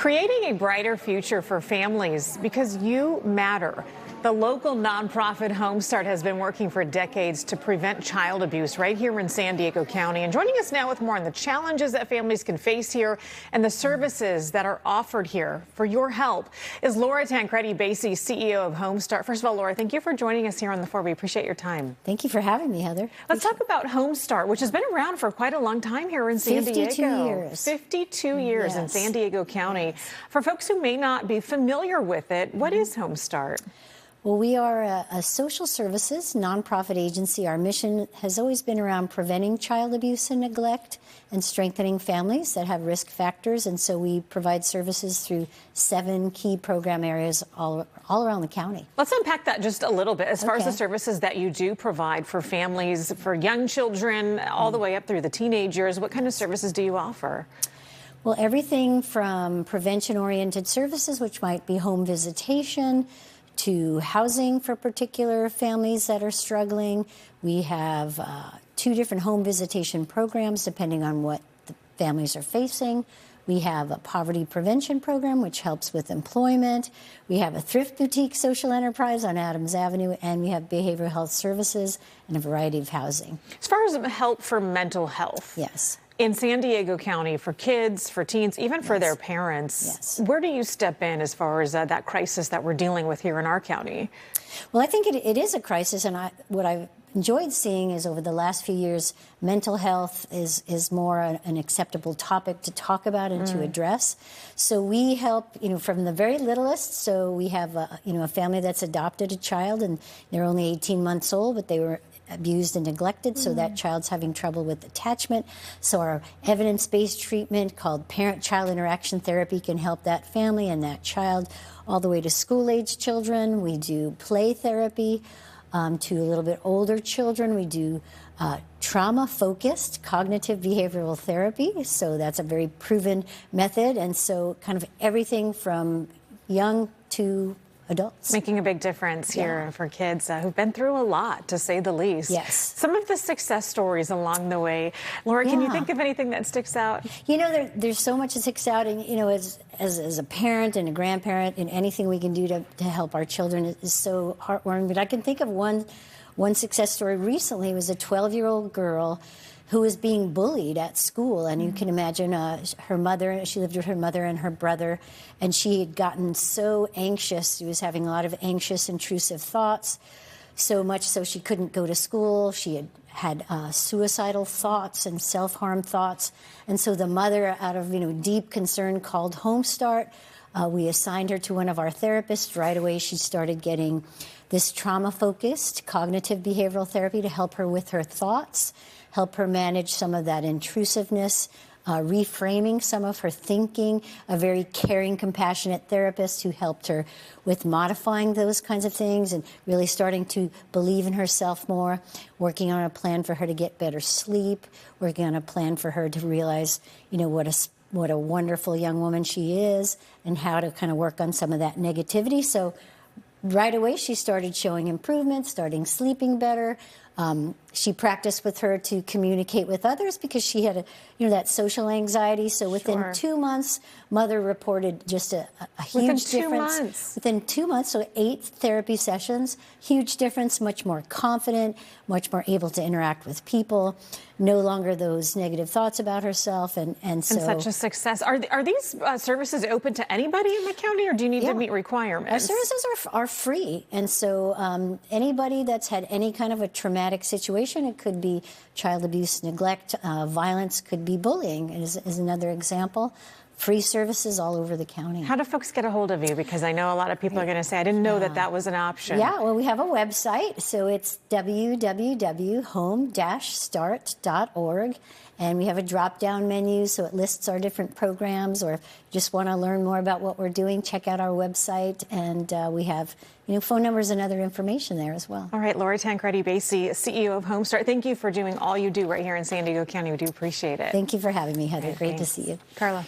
Creating a brighter future for families because you matter. The local nonprofit Home Start has been working for decades to prevent child abuse right here in San Diego County. And joining us now with more on the challenges that families can face here and the services that are offered here for your help is Laura Tang Creddy Basy, CEO of Home Start. First of all, Laura, thank you for joining us here on The Floor. We appreciate your time. Thank you for having me, Heather. Let's talk about Home Start, which has been around for quite a long time here in San Diego. 52 years. 52 years in San Diego County. For folks who may not be familiar with it, what is Home Start? Well, we are a social services nonprofit agency. Our mission has always been around preventing child abuse and neglect and strengthening families that have risk factors. And so we provide services through 7 key program areas all around the county. Let's unpack that just a little bit as far as the services that you do provide for families, for young children, all the way up through the teenage years. What kind of services do you offer? Well, everything from prevention-oriented services, which might be home visitation, to housing for particular families that are struggling. We have 2 different home visitation programs depending on what the families are facing. We have a poverty prevention program, which helps with employment. We have a Thrift Boutique social enterprise on Adams Avenue, and we have behavioral health services and a variety of housing. As far as help for mental health. Yes. In San Diego County, for kids, for teens, even for their parents, where do you step in as far as that crisis that we're dealing with here in our county? Well, I think it is a crisis, and what I've enjoyed seeing is over the last few years, mental health is more an acceptable topic to talk about and to address. So we help, from the very littlest. So we have, a family that's adopted a child, and they're only 18 months old, but they were abused and neglected, so that child's having trouble with attachment. So our evidence-based treatment called parent-child interaction therapy can help that family and that child all the way to school-age children. We do play therapy to a little bit older children. We do trauma-focused cognitive behavioral therapy, so that's a very proven method. And so kind of everything from young to adults. Making a big difference here for kids who've been through a lot, to say the least. Yes. Some of the success stories along the way. Laura, can you think of anything that sticks out? There's so much that sticks out, and as a parent and a grandparent, and anything we can do to help our children is so heartwarming. But I can think of one success story recently. It was a 12-year-old girl who was being bullied at school. And you can imagine her mother, she lived with her mother and her brother, and she had gotten so anxious. She was having a lot of anxious, intrusive thoughts, so much so she couldn't go to school. She had suicidal thoughts and self-harm thoughts. And so the mother, out of deep concern, called Home Start. We assigned her to one of our therapists. Right away, she started getting this trauma-focused cognitive behavioral therapy to help her with her thoughts, help her manage some of that intrusiveness, reframing some of her thinking, a very caring, compassionate therapist who helped her with modifying those kinds of things and really starting to believe in herself more, working on a plan for her to get better sleep, working on a plan for her to realize, what a wonderful young woman she is and how to kind of work on some of that negativity. So right away, she started showing improvements, starting sleeping better. She practiced with her to communicate with others because she had that social anxiety. So within 2 months, mother reported just a huge difference. Within 2 months, so 8 therapy sessions, huge difference, much more confident, much more able to interact with people, no longer those negative thoughts about herself. And such a success. Are these services open to anybody in the county, or do you need to meet requirements? Our services are free. And so anybody that's had any kind of a traumatic situation, it could be child abuse, neglect, violence, could be bullying is another example. Free services all over the county. How do folks get a hold of you? Because I know a lot of people are going to say, I didn't know that was an option. Yeah, well, we have a website. So it's www.home-start.org. And we have a drop-down menu, so it lists our different programs. Or if you just want to learn more about what we're doing, check out our website. And we have phone numbers and other information there as well. All right, Laura Tang Creddy Basy, CEO of Home Start. Thank you for doing all you do right here in San Diego County. We do appreciate it. Thank you for having me, Heather. Great to see you. Carla.